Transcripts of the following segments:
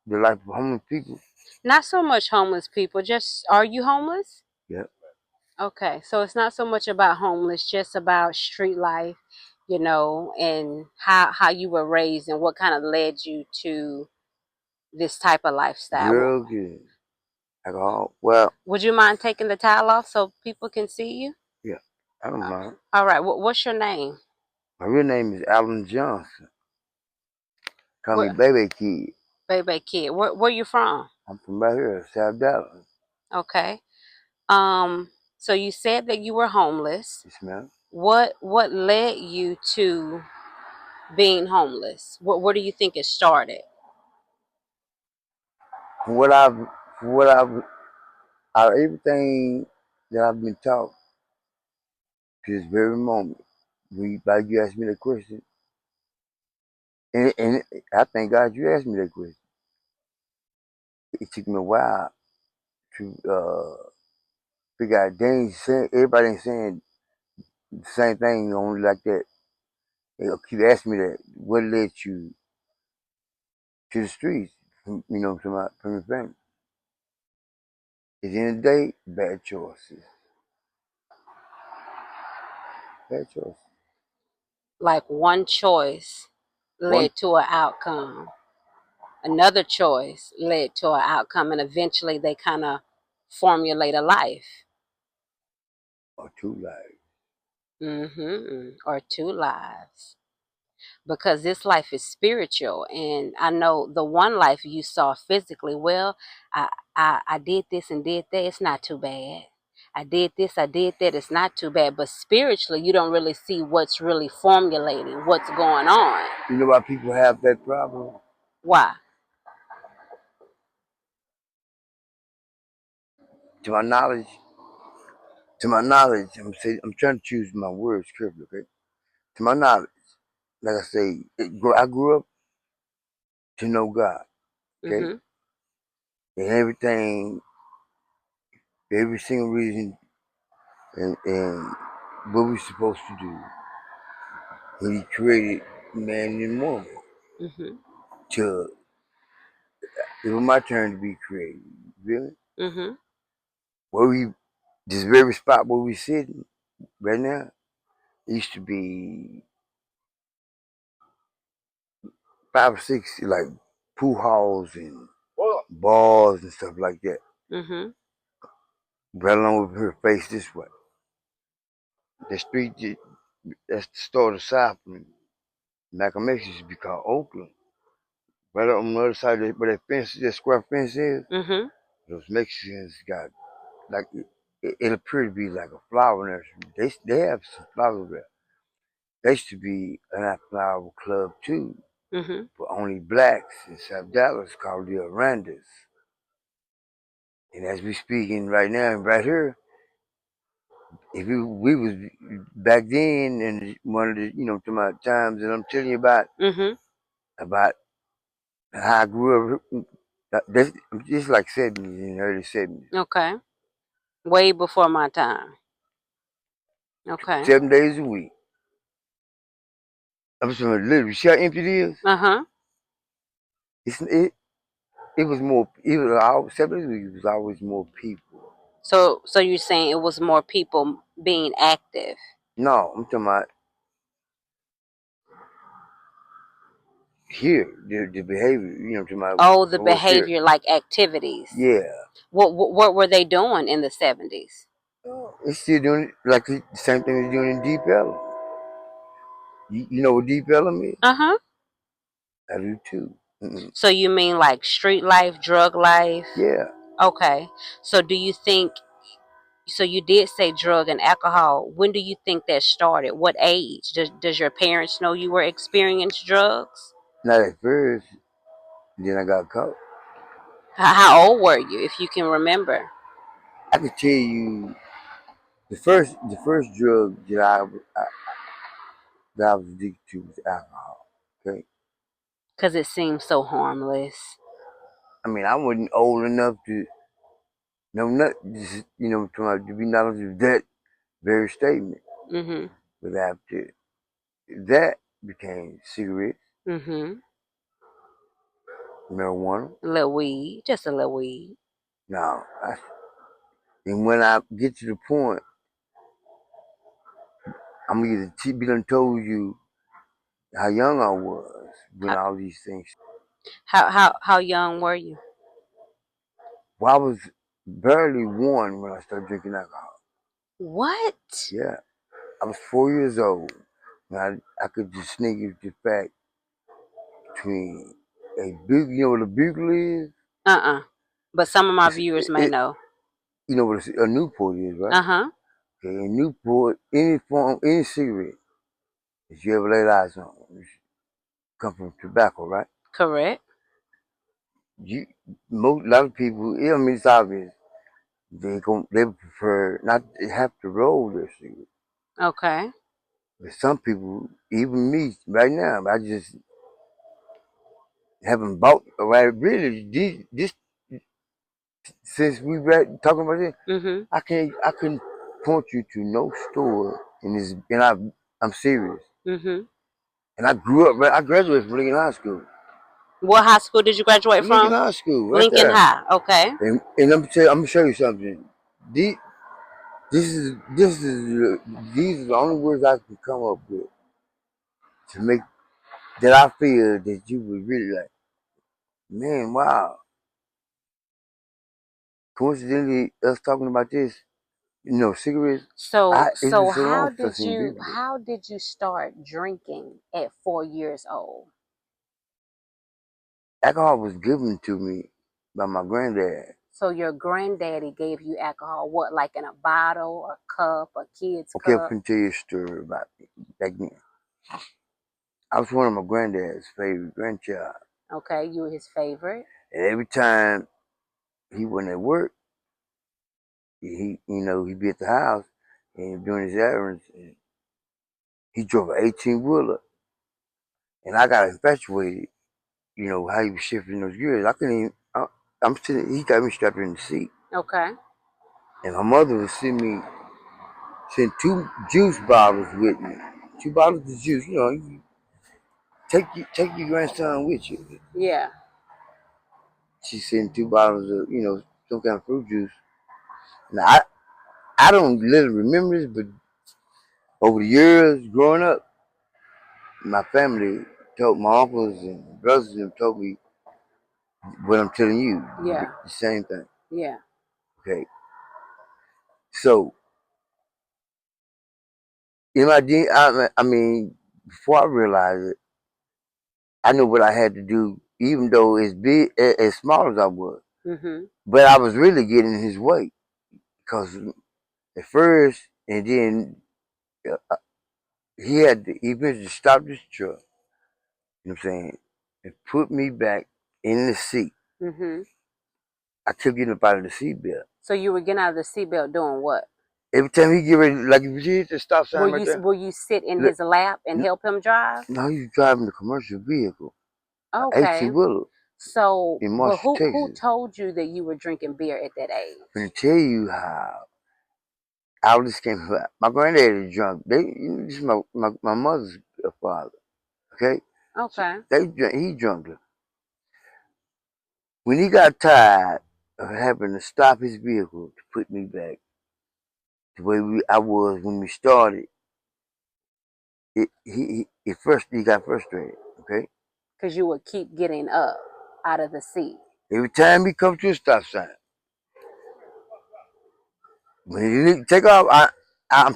the life of homeless people. Not so much homeless people. Just, are you homeless? Yeah. Okay, so it's not so much about homeless, just about street life, and how you were raised and what kind of led you to this type of lifestyle. Drugs and alcohol. Well, Would you mind taking the towel off so people can see you? yeah, I don't mind. All right. What's your name? My real name is Alan Johnson. Call me What, Baby Kid. baby kid? Where you from? I'm from right here, South Dallas. Okay. Um. So you said that you were homeless. Yes, ma'am. What led you to being homeless? Where do you think it started? From what I've, from what I've, everything that I've been taught to this very moment, like you asked me the question, and I thank God you asked me that question. It took me a while to figure out. Everybody ain't saying the same thing only like that. They keep asking me that. What led you to the streets? From your family. At the end of the day, bad choices. Bad choices. Like one choice One led to an outcome. Another choice led to an outcome, and eventually they kind of formulate a life. or two lives. Or two lives. Because this life is spiritual, and I know the one life you saw physically, well, I did this and did that, it's not too bad. I did this, I did that, it's not too bad. But spiritually, you don't really see what's really formulating, what's going on. You know why people have that problem? Why? To my knowledge, I'm trying to choose my words carefully, okay? To my knowledge, like I say, I grew up to know God, okay? Mm-hmm. And everything, every single reason and what we're supposed to do. And he created man and woman Mm-hmm. to, it was my turn to be created. Really? Mm-hmm. Where we, this very spot where we sitting right now, used to be 5 or 6 like pool halls and bars and stuff like that. Mm-hmm. Right along with her face this way. The street that's the start of Southland. Malcolm X used to be called Oakland. Right on the other side of where that fence, that square fence is, Mm-hmm. those Mexicans got like it appeared to be like a flower nursery. They have some flowers there. There used to be an flower club too, Mm-hmm. for only blacks in South Dallas called the Arandas. And as we speaking right now, right here, if we was back then, and one of the to my times that I'm telling you Mm-hmm. about how I grew up, this just like 70s in the early 70s, Okay. Way before my time. Okay. 7 days a week. I'm just literally see how empty it is. Uh-huh. It was more. It was always, 7 days a week. It was always more people. So you're saying it was more people being active. No, I'm talking about here, the behavior. I'm talking about Oh, the what was here. behavior, like activities. Yeah. What were they doing in the 70s? It's still doing it like the same thing it's doing in Deep Ellum. You know what Deep Ellum is? Uh-huh. I do too. Mm-mm. So you mean like street life, drug life? Yeah. Okay. So do you think, so you did say drug and alcohol. When do you think that started? What age? Does your parents know you were experiencing drugs? Not at first. Then I got caught. How old were you, if you can remember? I could tell you the first drug that I was addicted to was alcohol. Okay. Because it seems so harmless. I mean, I wasn't old enough to know nothing. To be knowledgeable of that very statement. Mm-hmm. But after that became cigarettes. Mm-hmm. marijuana. A little weed, just a little weed. No, and when I get to the point, I'm gonna be done told you how young I was when How all these things. how young were you? Well, I was barely one when I started drinking alcohol. What? Yeah, I was 4 years old. I could just sneak it the fact between a big, you know what a bugle is? But some of my It's, viewers it, may it know. you know what a Newport is, right? Uh-huh. Okay, a Newport, any form, any cigarette that you ever laid eyes on, come from tobacco, right? Correct. You, most, a lot of people, I mean, it's obvious. They prefer not to have to roll their cigarette. Okay. But some people, even me, right now, I just haven't bought. Right, really, this since we were talking about this, Mm-hmm. I couldn't point you to no store in this, and I'm serious. Mm-hmm. And I grew up. I graduated from Lincoln High School. What high school did you graduate Lincoln from? High School, right Lincoln there. High. Okay. And I'm gonna show you something. The, these are the only words I can come up with to make that I feel that you would really like. Man, wow. Coincidentally, us talking about this, cigarettes. It's been So so long since I've seen people. how did you start drinking at 4 years old? Alcohol was given to me by my granddad. So your granddaddy gave you alcohol, what, like in a bottle, a cup, a kid's Okay, I'm cup? gonna tell you a story about me back then. I was one of my granddad's favorite grandchild. Okay, you were his favorite. And every time he went at work, he'd be at the house and doing his errands. And he drove an 18-wheeler, and I got infatuated. How he was shifting those gears. I couldn't even. I'm sitting. He got me strapped in the seat, Okay. and my mother would send two juice bottles with me. Two bottles of juice. You take your grandson with you. Yeah. She sent two bottles of some kind of fruit juice. Now I don't literally remember this, but over the years growing up, my family told my uncles and brothers and them told me what I'm telling you, Yeah. the same thing. Yeah. Okay, so I mean, before I realized it, I knew what I had to do, even though as big, as small as I was. Mm-hmm. But I was really getting in his way because at first, and then uh, he had to eventually stop this truck. You know what I'm saying? And put me back in the seat. Mm-hmm. I kept getting up out of the seatbelt. So you were getting out of the seatbelt doing what? Every time he get ready, like if you hit the stop sign right there, Will you sit in look, his lap and help him drive? now he's driving a commercial vehicle, an Okay. 18 wheeler So, in but Marshall, who Texas. told you that you were drinking beer at that I'm age? gonna tell you how all this came about. My granddad is drunk. This is my mother's father. Okay, so Okay. he drunk. When he got tired of having to stop his vehicle to put me back the way I was when we started, at first he got frustrated. Okay, Because you would keep getting up out of the seat. every time he come to a stop sign, when he take off, I'm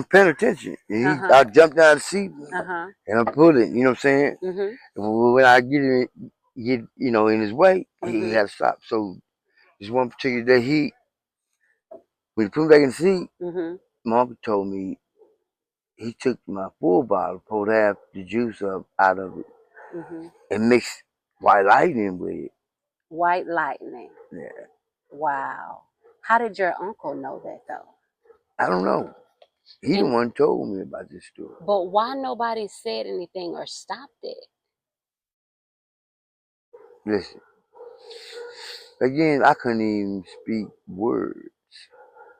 paying attention. And Uh-huh. I jump down the seat Uh-huh. and I'm pulling. You know what I'm saying? Mm-hmm. And when I get in his way, he Mm-hmm. had to stop. So this one particular day, when he put me back in the seat, Mm-hmm. my uncle told me he took my full bottle, pulled half the juice up out of it, Mm-hmm. and mixed white lightning with it. White lightning. Yeah, Wow. How did your uncle know that though? I don't know. He the And one told me about this story. but why nobody said anything or stopped it? Listen, again, I couldn't even speak words,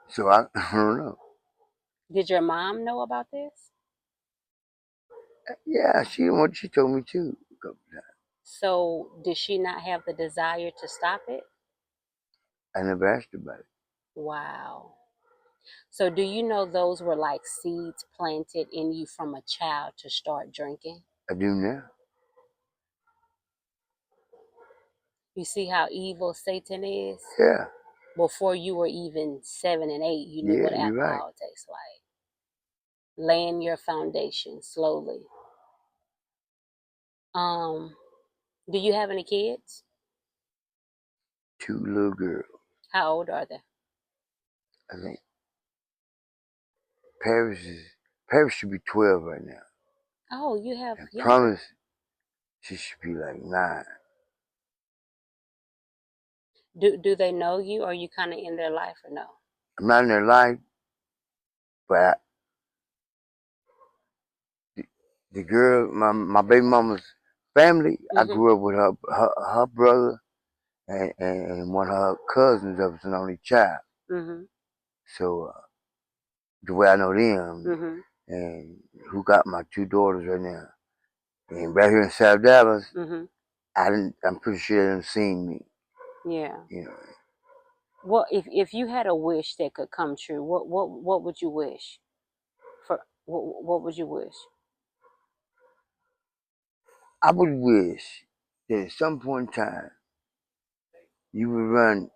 so I don't know. Did your mom know about this? Yeah, she told me too a couple times. So, did she not have the desire to stop it? I never asked about it. Wow. So, do you know those were like seeds planted in you from a child to start drinking? I do now. You see how evil Satan is? Yeah, Before you were even 7 and 8, you knew yeah, what you're right. alcohol tastes like. Laying your foundation slowly. Um, do you have any kids? 2 little girls. How old are they? I think Paris should be 12 right now. Oh, you have And younger. Promise, she should be like 9. Do they know you? Or are you kind of in their life or no? I'm not in their life, but the girl, my baby mama's family, I Mhm. grew up with her brother and one of her cousins that was an only child. Mhm. So the way I know them Mhm. and who got my 2 daughters right now, and right here in South Dallas, Mhm. I'm pretty sure they done seen me. Yeah. You know, Well, if you had a wish that could come true, what would you wish for? What would you wish? I would wish that at some point in time you would run.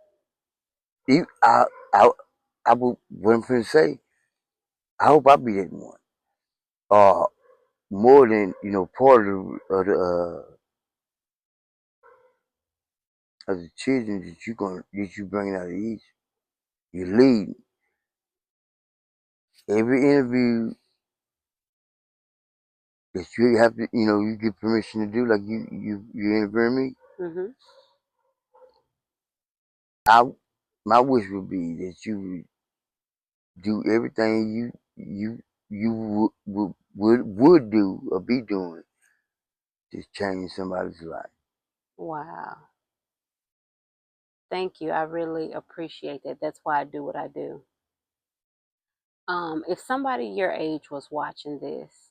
I, I would. What I'm finna say. I hope I be that one. More than part of the children that you bringing out of Egypt. You lead every interview that you have to. You get permission to do. Like you interviewing me. Mhm. I My wish would be that you would do everything you would do or be doing to change somebody's life. Wow. Thank you. I really appreciate that. That's why I do what I do. If somebody your age was watching this,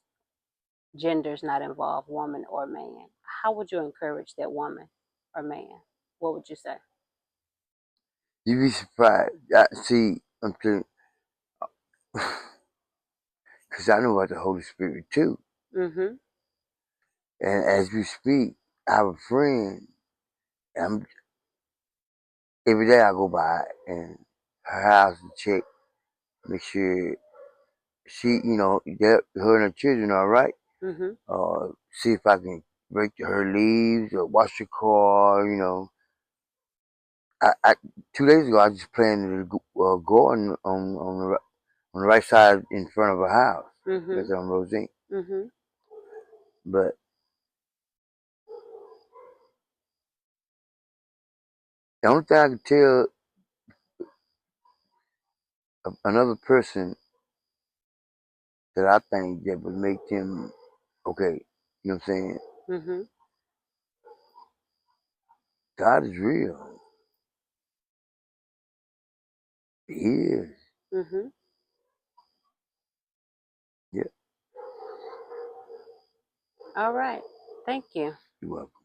gender's not involved, woman or man, how would you encourage that woman or man? What would you say? You'd be surprised. See, I'm telling, because I know about the Holy Spirit too. Mhm. And as we speak, I have a friend. I'm Every day I go by and her house and check, make sure her and her children are all right. Mhm. See if I can break her leaves or wash her car. I 2 days ago I just planted a garden on the right side in front of her house. That's Mhm. on Rosine. Mhm. But the only thing I can tell another person that I think that would make them okay, you know what I'm saying? Mhm. God is real. He is. Mhm. Yeah, All right. Thank you. you're welcome.